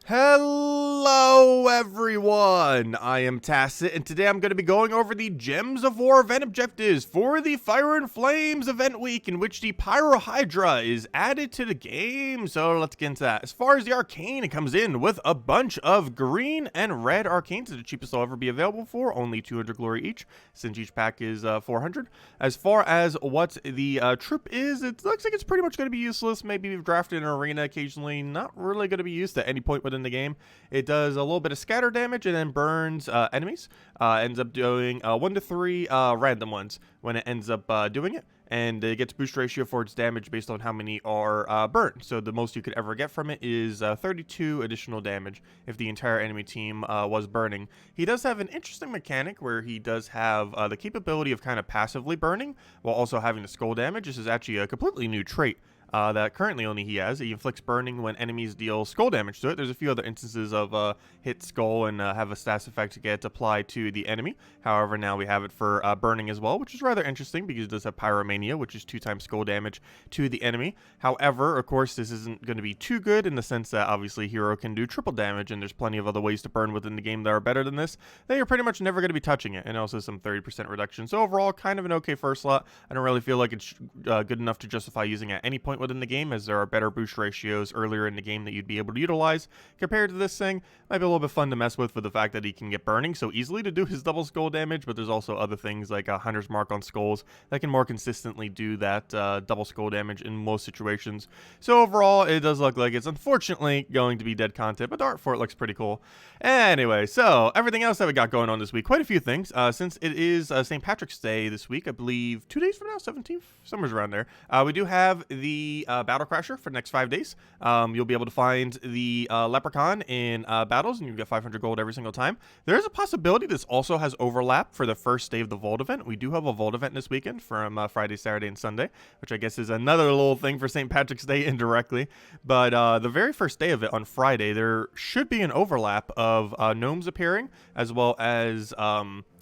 Hello everyone, I am Tacet, and today I'm going to be going over the Gems of War event objectives for the Fire and Flames event week, in which the Pyrohydra is added to the game. So let's get into that. As far as the Arcane, it comes in with a bunch of green and red Arcanes. The cheapest they'll ever be available for, only 200 glory each, since each pack is 400. As far as what the troop is, it looks like it's pretty much going to be useless. Maybe we've drafted an arena occasionally, not really going to be used at any point within the game. It does a little bit of scatter damage and then burns enemies. Ends up doing 1 to 3 random ones when it ends up doing it. And it gets boost ratio for its damage based on how many are burned. So the most you could ever get from it is 32 additional damage if the entire enemy team was burning. He does have an interesting mechanic where he does have the capability of kind of passively burning while also having the skull damage. This is actually a completely new trait that currently only he has. He inflicts burning when enemies deal skull damage to it. There's a few other instances of hit skull and have a stats effect get applied to the enemy. However, now we have it for burning as well, which is rather interesting because it does have Pyromania, which is 2 times skull damage to the enemy. However, of course, this isn't going to be too good in the sense that obviously Hero can do triple damage, and there's plenty of other ways to burn within the game that are better than this. They are pretty much never going to be touching it, and also some 30% reduction. So overall, kind of an okay first slot. I don't really feel like it's good enough to justify using at any point within the game, as there are better boost ratios earlier in the game that you'd be able to utilize compared to this thing. Might be a little bit fun to mess with the fact that he can get burning so easily to do his double skull damage, but there's also other things like a Hunter's Mark on skulls that can more consistently do that double skull damage in most situations. So overall, it does look like it's unfortunately going to be dead content, but the art for it looks pretty cool. Anyway, so everything else that we got going on this week, quite a few things. Since it is St. Patrick's Day this week, I believe 2 days from now, 17th, somewhere around there, we do have the Battle Crasher for the next 5 days. You'll be able to find the Leprechaun in battles, and you get 500 gold every single time. There is a possibility this also has overlap for the first day of the Vault event. We do have a Vault event this weekend from Friday, Saturday, and Sunday, which I guess is another little thing for St. Patrick's Day indirectly. But the very first day of it on Friday, there should be an overlap of gnomes appearing, as well as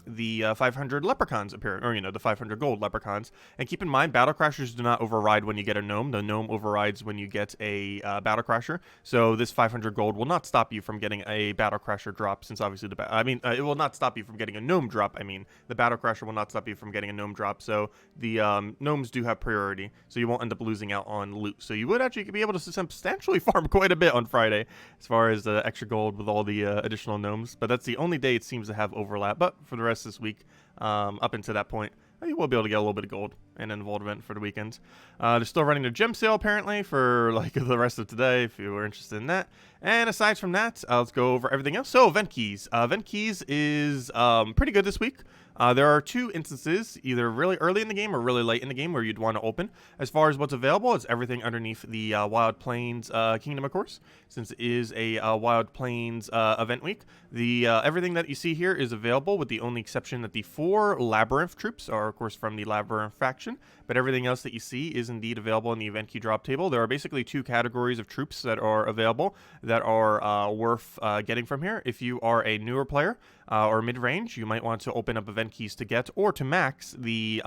the 500 leprechauns appearing, or the 500 gold leprechauns. And keep in mind, battle crashers do not override when you get a gnome. The gnome overrides when you get a battle crasher. So this 500 gold will not stop you from getting a battle crasher drop, since obviously it will not stop you from getting a gnome drop. I mean, the battle crasher will not stop you from getting a gnome drop. So the gnomes do have priority, so you won't end up losing out on loot. So you would actually be able to substantially farm quite a bit on Friday as far as the extra gold with all the additional gnomes. But that's the only day it seems to have overlap. But for the rest this week, up until that point, you will be able to get a little bit of gold and an Vault event for the weekends. They're still running their gem sale apparently for like the rest of today if you were interested in that. And aside from that, let's go over everything else. So event keys. Event keys is pretty good this week. There are 2 instances, either really early in the game or really late in the game, where you'd want to open. As far as what's available, it's everything underneath the Wild Plains Kingdom, of course, since it is a Wild Plains event week. The everything that you see here is available, with the only exception that the 4 Labyrinth troops are, of course, from the Labyrinth faction. But everything else that you see is indeed available in the event key drop table. There are basically 2 categories of troops that are available that are worth getting from here. If you are a newer player or mid-range, you might want to open up event keys to get or to max the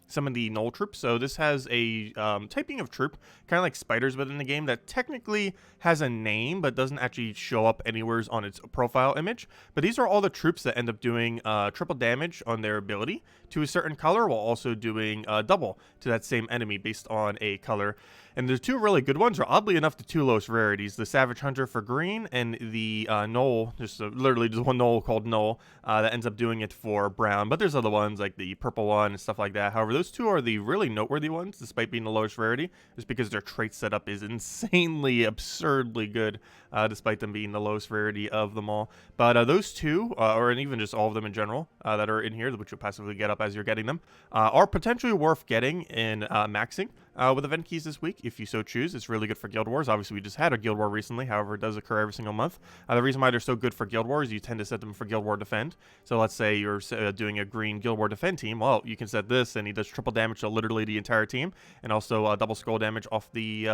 some of the null troops. So this has a typing of troop, kind of like spiders within the game, that technically has a name but doesn't actually show up anywhere on its profile image. But these are all the troops that end up doing triple damage on their ability to a certain color, while also doing double to that same enemy based on a color. And the 2 really good ones are, oddly enough, the 2 lowest rarities: the Savage Hunter for green, and the Gnoll, literally just one Gnoll called Gnoll that ends up doing it for brown. But there's other ones like the purple one and stuff like that. However, those 2 are the really noteworthy ones, despite being the lowest rarity, just because their trait setup is insanely, absurdly good, despite them being the lowest rarity of them all. But those 2, or even just all of them in general, that are in here, which you'll passively get up as you're getting them, are potentially worth getting in maxing with event keys this week, if you so choose. It's really good for Guild Wars. Obviously, we just had a Guild War recently. However, it does occur every single month. The reason why they're so good for Guild Wars is you tend to set them for Guild War Defend. So let's say you're doing a green Guild War Defend team. Well, you can set this, and he does triple damage to literally the entire team, and also double skull damage off the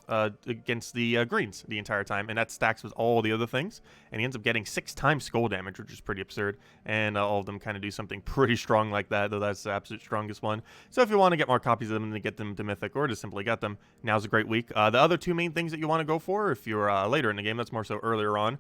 against the greens the entire time, and that stacks with all the other things, and he ends up getting 6 times skull damage, which is pretty absurd, and all of them kind of do something pretty strong like that, though that's the absolute strongest one. So if you want to get more copies of them and get them to Mythic, or just simply get them, now's a great week. The other 2 main things that you want to go for, if you're later in the game, that's more so earlier on,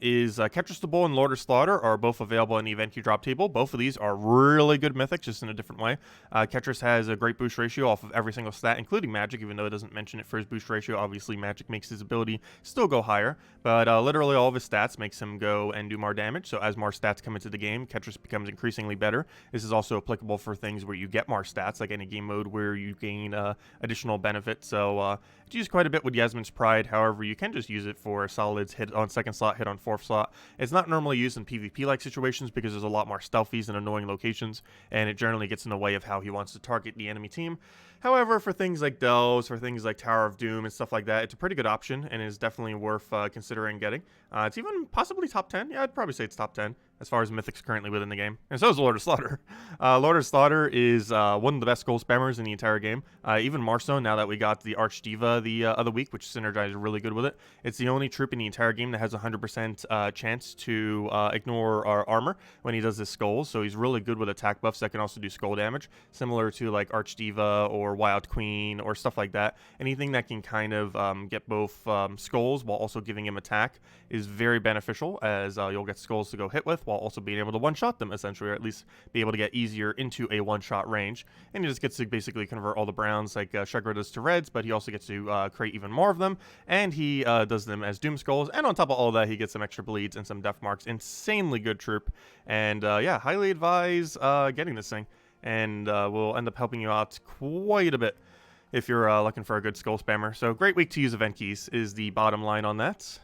is Ketris the Bull and Lord of Slaughter are both available in the event queue drop table. Both of these are really good mythics, just in a different way. Ketris has a great boost ratio off of every single stat, including magic, even though it doesn't mention it for his boost ratio. Obviously, magic makes his ability still go higher, but literally all of his stats makes him go and do more damage. So as more stats come into the game, Ketris becomes increasingly better. This is also applicable for things where you get more stats, like any game mode where you gain additional benefit. So it's used quite a bit with Yasmin's Pride. However, you can just use it for solids, hit on 2nd slot, hit on 4th slot. It's not normally used in PvP-like situations because there's a lot more stealthies and annoying locations, and it generally gets in the way of how he wants to target the enemy team. However, for things like Delves, for things like Tower of Doom and stuff like that, it's a pretty good option and is definitely worth considering getting. It's even possibly top 10. Yeah, I'd probably say it's top 10 as far as mythics currently within the game. And so is Lord of Slaughter. Lord of Slaughter is one of the best goal spammers in the entire game. Even more so now that we got the Archdiva the other week, which synergizes really good with it. It's the only troop in the entire game that has a 100% chance to ignore our armor when he does his skulls. So he's really good with attack buffs that can also do skull damage, similar to like Archdiva or Wild Queen or stuff like that. Anything that can kind of get both skulls while also giving him attack is very beneficial, as you'll get skulls to go hit with while also being able to one-shot them, essentially, or at least be able to get easier into a one-shot range. And he just gets to basically convert all the browns like Shagra does to reds, but he also gets to create even more of them, and he does them as Doom Skulls, and on top of all that, he gets some extra bleeds and some death marks. Insanely good troop, and yeah, highly advise getting this thing, and will end up helping you out quite a bit if you're looking for a good skull spammer. So great week to use event keys is the bottom line on that.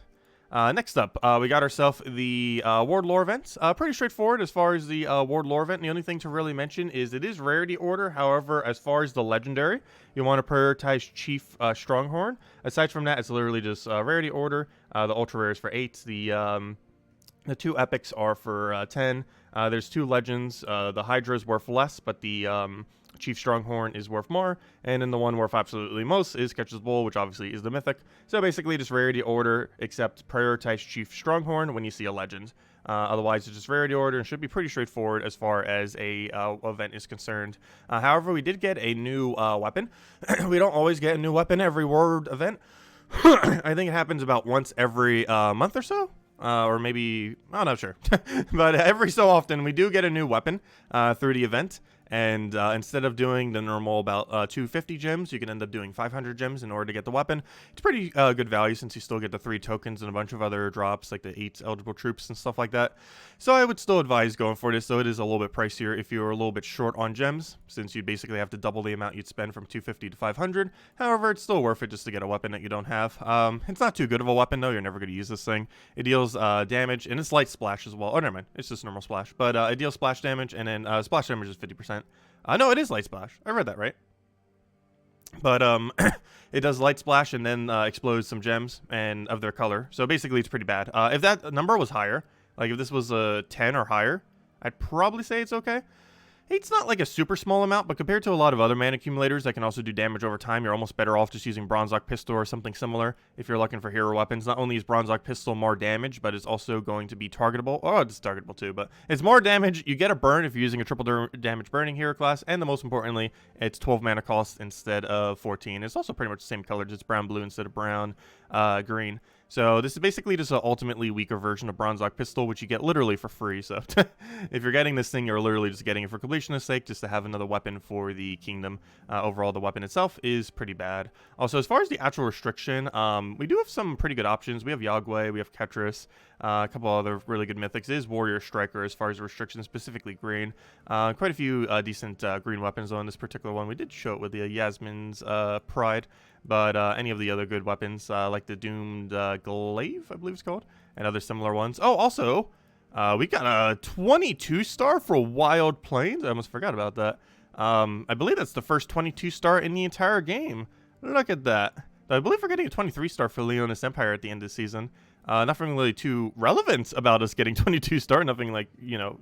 Next up, we got ourselves the Ward Lore event. Pretty straightforward as far as the Ward Lore event. The only thing to really mention is it is rarity order. However, as far as the legendary, you want to prioritize Chief Stronghorn. Aside from that, it's literally just rarity order. The ultra rare is for 8. The 2 epics are for 10. There's 2 legends. The Hydra is worth less, but the Chief Stronghorn is worth more, and then the one worth absolutely most is Ketris Bull, which obviously is the mythic. So basically just rarity order, except prioritize Chief Stronghorn when you see a legend. Otherwise it's just rarity order and should be pretty straightforward as far as a event is concerned. However, we did get a new weapon. We don't always get a new weapon every Ward event. I think it happens about once every month or so. Or maybe, I'm not sure. But every so often we do get a new weapon through the event. And instead of doing the normal about 250 gems, you can end up doing 500 gems in order to get the weapon. It's pretty good value since you still get the 3 tokens and a bunch of other drops like the 8 eligible troops and stuff like that. So I would still advise going for this, though it is a little bit pricier if you're a little bit short on gems, since you basically have to double the amount you'd spend from 250 to 500. However, it's still worth it just to get a weapon that you don't have. It's not too good of a weapon, though. You're never going to use this thing. It deals damage, and it's light splash as well. Oh, never mind. It's just normal splash. But it deals splash damage, and then splash damage is 50%. No, it is light splash. I read that right. But it does light splash and then explodes some gems and of their color. So basically it's pretty bad. If that number was higher, like if this was a 10 or higher, I'd probably say it's okay. It's not like a super small amount, but compared to a lot of other mana accumulators that can also do damage over time, you're almost better off just using Bronzok Pistol or something similar if you're looking for hero weapons. Not only is Bronzok Pistol more damage, but it's also going to be targetable. Oh, it's targetable too, but it's more damage. You get a burn if you're using a triple damage burning hero class, and the most importantly, it's 12 mana cost instead of 14. It's also pretty much the same color, just brown-blue instead of brown-green. So this is basically just an ultimately weaker version of Bronzok Pistol, which you get literally for free. So if you're getting this thing, you're literally just getting it for completionist sake, just to have another weapon for the kingdom. Overall, the weapon itself is pretty bad. Also, as far as the actual restriction, we do have some pretty good options. We have Yagway, we have Ketris, a couple other really good mythics. It is Warrior Striker as far as restrictions, specifically green. Quite a few decent green weapons on this particular one. We did show it with the Yasmin's Pride. But any of the other good weapons, like the Doomed Glaive, I believe it's called, and other similar ones. Oh, also, we got a 22-star for Wild Plains. I almost forgot about that. I believe that's the first 22-star in the entire game. Look at that. I believe we're getting a 23-star for Leonis Empire at the end of the season. Nothing really too relevant about us getting 22 star. Nothing like,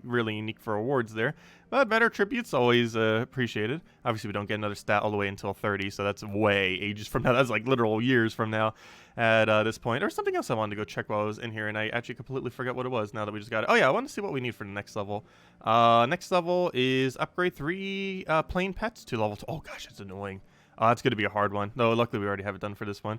really unique for awards there. But better tributes, always appreciated. Obviously, we don't get another stat all the way until 30, so that's way ages from now. That's like literal years from now at this point. Or something else I wanted to go check while I was in here, and I actually completely forgot what it was now that we just got it. Oh, yeah, I want to see what we need for the next level. Next level is upgrade 3 plain pets to level 2. Oh, gosh, that's annoying. That's going to be a hard one. No, luckily we already have it done for this one.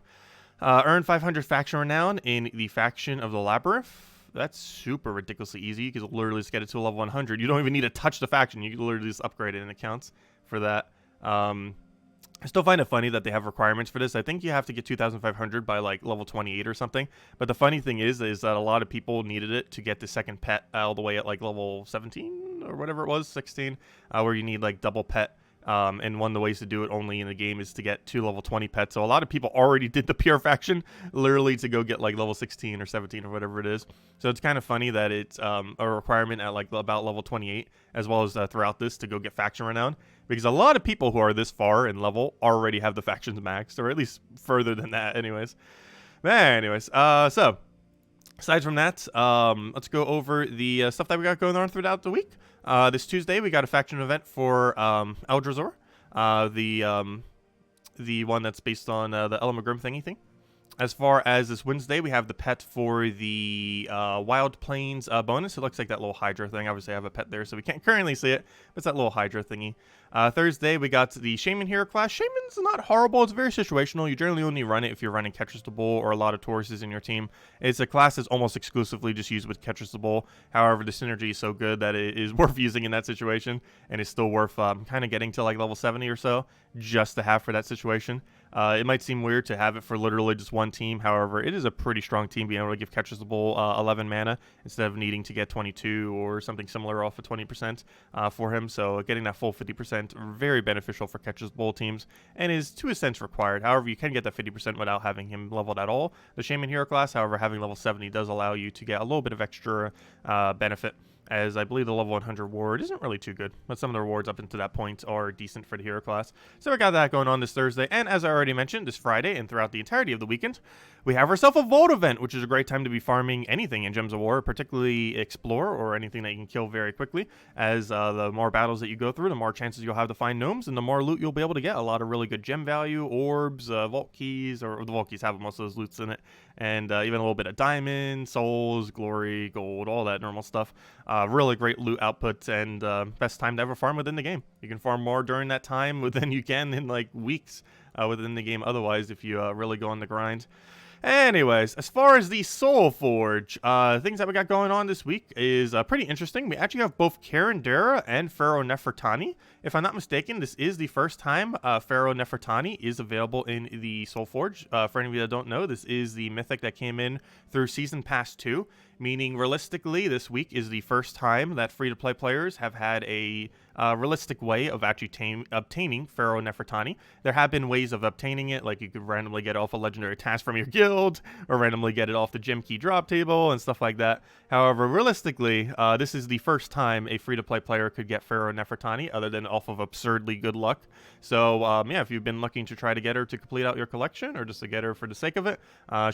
Earn 500 faction renown in the faction of the Labyrinth. That's super ridiculously easy. You can literally just get it to a level 100. You don't even need to touch the faction. You can literally just upgrade it and it counts for that. I still find it funny that they have requirements for this. I think you have to get 2,500 by like level 28 or something. But the funny thing is that a lot of people needed it to get the second pet all the way at like level 17 or whatever it was, 16, where you need like double pet. And one of the ways to do it only in the game is to get 2 level 20 pets. So a lot of people already did the pure faction literally to go get like level 16 or 17 or whatever it is. So it's kind of funny that it's a requirement at like about level 28 as well as throughout this to go get faction renown. Because a lot of people who are this far in level already have the factions maxed, or at least further than that anyways. But anyways, so aside from that, let's go over the stuff that we got going on throughout the week. This Tuesday, we got a faction event for Eldrazi, the one that's based on the Element Grim thingy thing. As far as this Wednesday, we have the pet for the Wild Plains bonus. It looks like that little Hydra thing. Obviously, I have a pet there, so we can't currently see it, but it's that little Hydra thingy. Thursday, we got the Shaymin hero class. Shaymin's not horrible. It's very situational. You generally only run it if you're running Catchers the Bull or a lot of Tauruses in your team. It's a class that's almost exclusively just used with Catchers the Bull. However, the synergy is so good that it is worth using in that situation, and it's still worth kind of getting to like level 70 or so just to have for that situation. It might seem weird to have it for literally just one team. However, it is a pretty strong team being able to give Catchers the Bull 11 mana instead of needing to get 22 or something similar off of 20% for him. So getting that full 50% very beneficial for Catchers the Bull teams and is to a sense required. However, you can get that 50% without having him leveled at all. The Shaman hero class, however, having level 70 does allow you to get a little bit of extra benefit, as I believe the level 100 reward isn't really too good, but some of the rewards up until that point are decent for the hero class. So we got that going on this Thursday, and as I already mentioned, this Friday and throughout the entirety of the weekend, we have ourselves a Vault event, which is a great time to be farming anything in Gems of War, particularly Explore or anything that you can kill very quickly, as the more battles that you go through, the more chances you'll have to find gnomes, and the more loot you'll be able to get. A lot of really good gem value, orbs, vault keys, or the vault keys have most of those loots in it, and even a little bit of diamond, souls, glory, gold, all that normal stuff. Really great loot output, and best time to ever farm within the game. You can farm more during that time than you can in like weeks within the game otherwise if you really go on the grind. Anyways, as far as the soulforge, things that we got going on this week is pretty interesting. We actually have both Karandera and Pharaoh Nefertani. If I'm not mistaken, this is the first time Pharaoh Nefertani is available in the soulforge. For any of you that don't know, this is the mythic that came in through Season Pass 2, meaning realistically this week is the first time that free-to-play players have had a realistic way of actually obtaining Pharaoh Nefertani. There have been ways of obtaining it, like you could randomly get it off a legendary task from your guild, or randomly get it off the gem key drop table, and stuff like that. However, realistically, this is the first time a free-to-play player could get Pharaoh Nefertani, other than off of absurdly good luck. So, yeah, if you've been looking to try to get her to complete out your collection, or just to get her for the sake of it,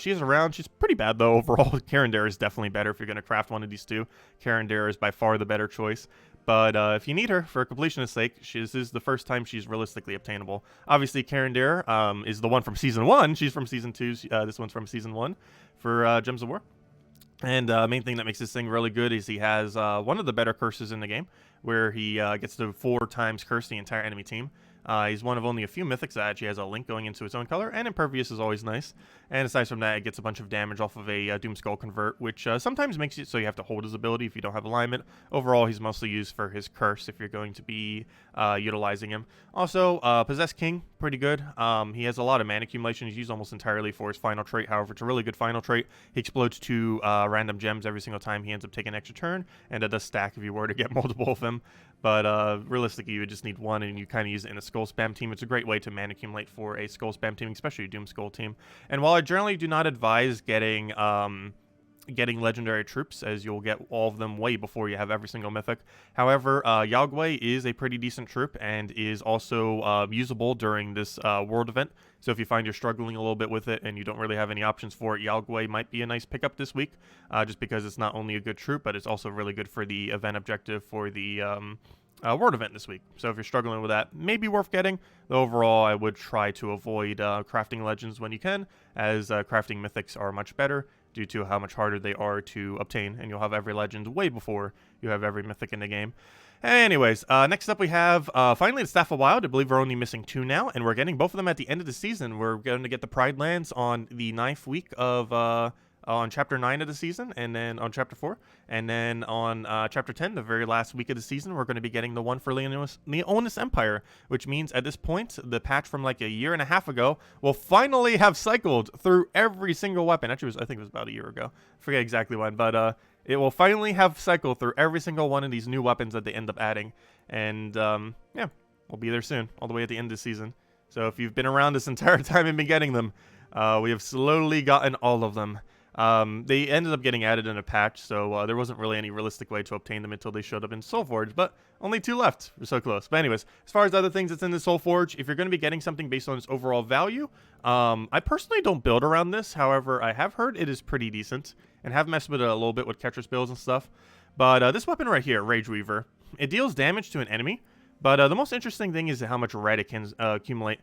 she is around. She's pretty bad, though, overall. Karandera is definitely better if you're going to craft one of these two. Karandera is by far the better choice. But if you need her for completionist sake, this is the first time she's realistically obtainable. Obviously, Karandera is the one from Season 1. She's from Season 2. This one's from Season 1 for Gems of War. And main thing that makes this thing really good is he has one of the better curses in the game, where he gets to 4 times curse the entire enemy team. He's one of only a few mythics that actually has a link going into its own color, and Impervious is always nice. And aside from that, it gets a bunch of damage off of a Doom Skull Convert, which sometimes makes it so you have to hold his ability if you don't have alignment. Overall, he's mostly used for his curse if you're going to be utilizing him. Also, Possessed King, pretty good. He has a lot of mana accumulation. He's used almost entirely for his final trait. However, it's a really good final trait. He explodes 2 random gems every single time he ends up taking an extra turn, and it does stack if you were to get multiple of them. But realistically, you would just need one, and you kind of use it in a Skull Spam team. It's a great way to mana accumulate for a Skull Spam team, especially a Doom Skull team. And while I generally do not advise getting getting legendary troops, as you'll get all of them way before you have every single mythic. However, Yagway is a pretty decent troop and is also usable during this world event. So if you find you're struggling a little bit with it and you don't really have any options for it, Yagway might be a nice pickup this week, just because it's not only a good troop, but it's also really good for the event objective for the word event this week. So if you're struggling with that, maybe worth getting. Though overall, I would try to avoid crafting legends when you can, as crafting mythics are much better due to how much harder they are to obtain, and you'll have every legend way before you have every mythic in the game. Anyways, next up we have finally the Staff of Wild. I believe we're only missing 2 now, and we're getting both of them at the end of the season. We're going to get the Pride Lands on the 9th week of on Chapter 9 of the season, and then on Chapter 4, and then on Chapter 10, the very last week of the season, we're going to be getting the one for Leonis Empire, which means at this point, the patch from like a year and a half ago will finally have cycled through every single weapon. Actually, I think it was about a year ago. I forget exactly when, but it will finally have cycled through every single one of these new weapons that they end up adding, and yeah, we'll be there soon, all the way at the end of the season. So if you've been around this entire time and been getting them, we have slowly gotten all of them. They ended up getting added in a patch, so there wasn't really any realistic way to obtain them until they showed up in Soulforge, but only 2 left. We're so close. But anyways, as far as other things that's in the Soulforge, if you're going to be getting something based on its overall value, I personally don't build around this. However, I have heard it is pretty decent, and have messed with it a little bit with Ketris builds and stuff. But this weapon right here, Rage Weaver, it deals damage to an enemy, but the most interesting thing is how much red it can accumulate.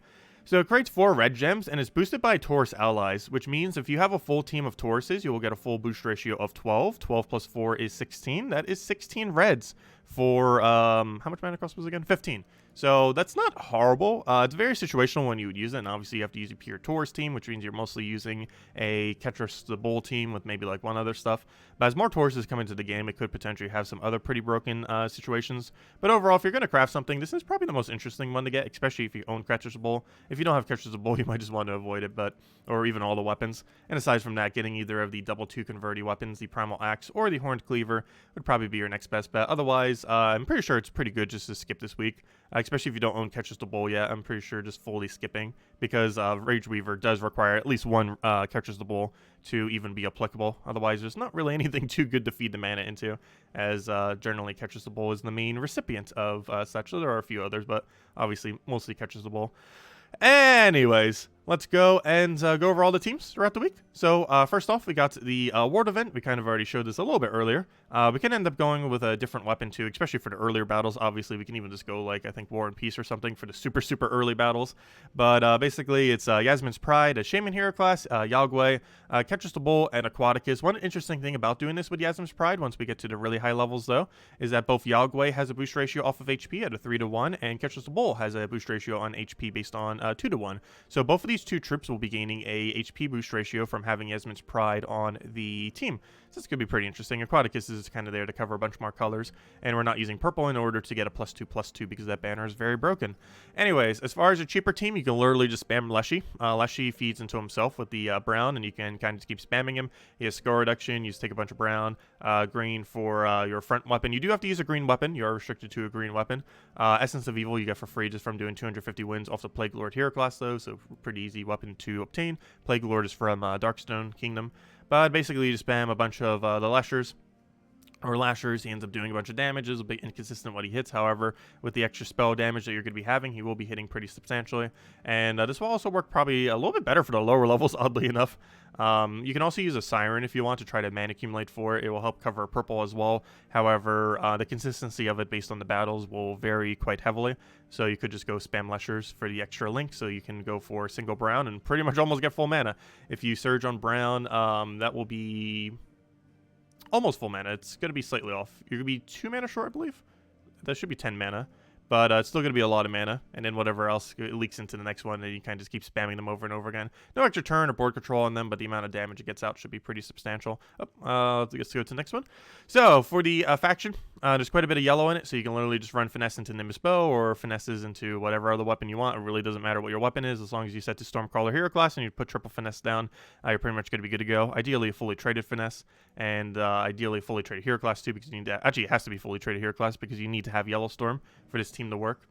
So it creates 4 red gems, and it's boosted by Taurus allies, which means if you have a full team of Tauruses, you will get a full boost ratio of 12. 12 plus 4 is 16. That is 16 reds for, how much mana cost was it again? 15. So that's not horrible. It's very situational when you would use it, and obviously you have to use a pure Taurus team, which means you're mostly using a Ketris the Bull team with maybe like one other stuff. But as more Tauruses come into the game, it could potentially have some other pretty broken situations. But overall, if you're going to craft something, this is probably the most interesting one to get, especially if you own Ketris the Bull. If you don't have Ketris the Bull, you might just want to avoid it, or even all the weapons. And aside from that, getting either of the double 2 converty weapons, the Primal Axe or the Horned Cleaver, would probably be your next best bet. Otherwise, I'm pretty sure it's pretty good just to skip this week. Especially if you don't own Ketris the Bull yet, I'm pretty sure just fully skipping, because Rage Weaver does require at least 1 Ketris the Bull to even be applicable. Otherwise, there's not really anything too good to feed the mana into, as generally Ketris the Bull is the main recipient of such. So there are a few others, but obviously mostly Ketris the Bull. Anyways, let's go and go over all the teams throughout the week. So first off, we got the Ward event. We kind of already showed this a little bit earlier. We can end up going with a different weapon too, especially for the earlier battles. Obviously, we can even just go like, I think, War and Peace or something for the super early battles. But basically, it's Yasmin's Pride, a Shaman hero class, Yagway, Ketris the Bull, and Aquaticus. One interesting thing about doing this with Yasmin's Pride, once we get to the really high levels though, is that both Yagway has a boost ratio off of HP at a 3-to-1, and Ketris the Bull has a boost ratio on HP based on 2-to-1. So both of these 2 troops will be gaining a HP boost ratio from having Yasmin's Pride on the team. So this could be pretty interesting. Aquaticus is kind of there to cover a bunch more colors, and we're not using purple in order to get a +2/+2 because that banner is very broken. Anyways, as far as a cheaper team, you can literally just spam Leshy. Leshy feeds into himself with the brown, and you can kind of just keep spamming him. He has score reduction. You just take a bunch of brown, green for your front weapon. You do have to use a green weapon. You are restricted to a green weapon. Essence of Evil you get for free just from doing 250 wins off the Plague Lord hero class though, so pretty easy weapon to obtain. Plague Lord is from Darkstone Kingdom. But basically, you just spam a bunch of the Lashers, or Lashers. He ends up doing a bunch of damage. It's a bit inconsistent what he hits. However, with the extra spell damage that you're going to be having, he will be hitting pretty substantially. And this will also work probably a little bit better for the lower levels, oddly enough. You can also use a Siren if you want to try to mana accumulate for it. It will help cover purple as well. However, the consistency of it based on the battles will vary quite heavily. So you could just go spam Leshers for the extra link, so you can go for single brown and pretty much almost get full mana. If you surge on brown, that will be almost full mana. It's going to be slightly off. You're going to be 2 mana short, I believe. That should be 10 mana. But it's still going to be a lot of mana, and then whatever else it leaks into the next one, and you kind of just keep spamming them over and over again. No extra turn or board control on them, but the amount of damage it gets out should be pretty substantial. Let's go to the next one. So for the faction, there's quite a bit of yellow in it, so you can literally just run Finesse into Nimbus Bow, or Finesses into whatever other weapon you want. It really doesn't matter what your weapon is, as long as you set to Stormcrawler hero class and you put triple Finesse down, you're pretty much going to be good to go. Ideally a fully traded Finesse, and ideally fully traded hero class too, because you need to, actually it has to be fully traded hero class, because you need to have Yellow Storm for this team to work.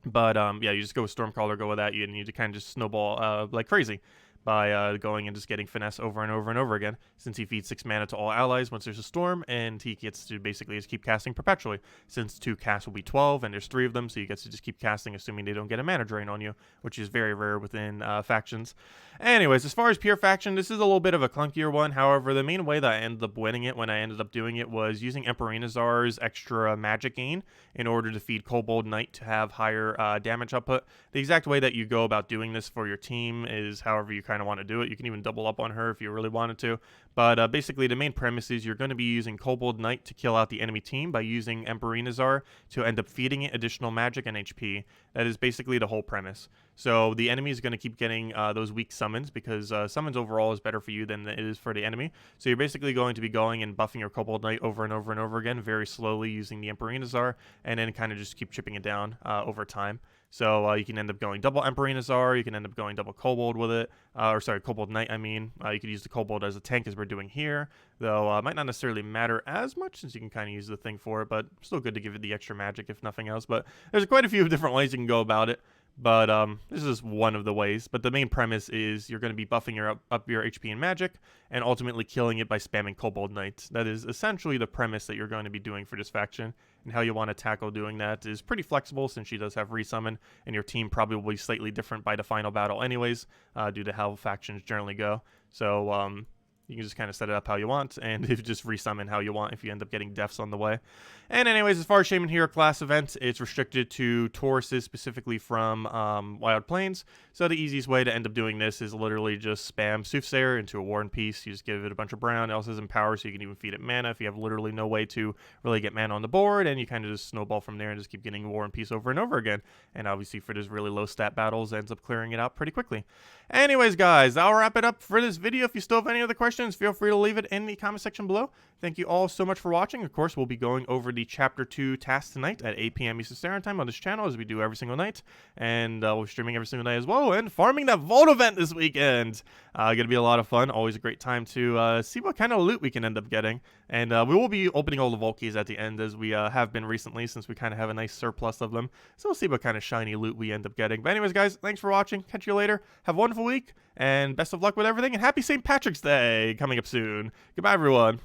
But yeah, you just go with Stormcaller, go with that. You need to kind of just snowball like crazy. by going and just getting finesse over and over and over again, since he feeds 6 mana to all allies once there's a storm, and he gets to basically just keep casting perpetually, since 2 casts will be 12 and there's 3 of them, so you get to just keep casting assuming they don't get a mana drain on you, which is very rare within factions. Anyways, as far as pure faction, this is a little bit of a clunkier one. However, the main way that I ended up winning it when I ended up doing it was using Emperinazor's extra magic gain in order to feed Kobold Knight to have higher damage output. The exact way that you go about doing this for your team is however you kind of want to do it. You can even double up on her if you really wanted to. But basically, the main premise is you're going to be using Kobold Knight to kill out the enemy team by using Emperinazor to end up feeding it additional magic and HP. That is basically the whole premise. So the enemy is going to keep getting those weak summons, because summons overall is better for you than it is for the enemy. So you're basically going to be going and buffing your Kobold Knight over and over and over again, very slowly using the Emperinazor, and then kind of just keep chipping it down over time. So you can end up going double Emperinazor, you can end up going double Kobold with it, or sorry, Kobold Knight, I mean. You could use the Kobold as a tank, as we're doing here, though might not necessarily matter as much, since you can kind of use the thing for it, but still good to give it the extra magic if nothing else. But there's quite a few different ways you can go about it. But this is one of the ways. But the main premise is you're going to be buffing up your HP and magic, and ultimately killing it by spamming Kobold Knight. That is essentially the premise that you're going to be doing for this faction. And how you want to tackle doing that is pretty flexible, since she does have resummon, and your team probably will be slightly different by the final battle anyways, due to how factions generally go. So you can just kind of set it up how you want, and if you just resummon how you want if you end up getting deaths on the way. And anyways, as far as Shaman Hero class events, it's restricted to Tauruses, specifically from Wild Plains. So the easiest way to end up doing this is literally just spam Soothsayer into a War and Peace. You just give it a bunch of brown. It also has Empower, so you can even feed it mana if you have literally no way to really get mana on the board, and you kind of just snowball from there and just keep getting War and Peace over and over again. And obviously for those really low stat battles, ends up clearing it out pretty quickly. Anyways, guys, I'll wrap it up for this video. If you still have any other questions, feel free to leave it in the comment section below. Thank you all so much for watching. Of course, we'll be going over the Chapter 2 task tonight at 8 p.m. Eastern Standard Time on this channel, as we do every single night. And we'll be streaming every single night as well, and farming that Vault event this weekend. Gonna be a lot of fun. Always a great time to see what kind of loot we can end up getting. And we will be opening all the Vault keys at the end, as we have been recently, since we kind of have a nice surplus of them. So we'll see what kind of shiny loot we end up getting. But anyways, guys, thanks for watching. Catch you later. Have a wonderful week, and best of luck with everything, and happy St. Patrick's Day coming up soon. Goodbye, everyone.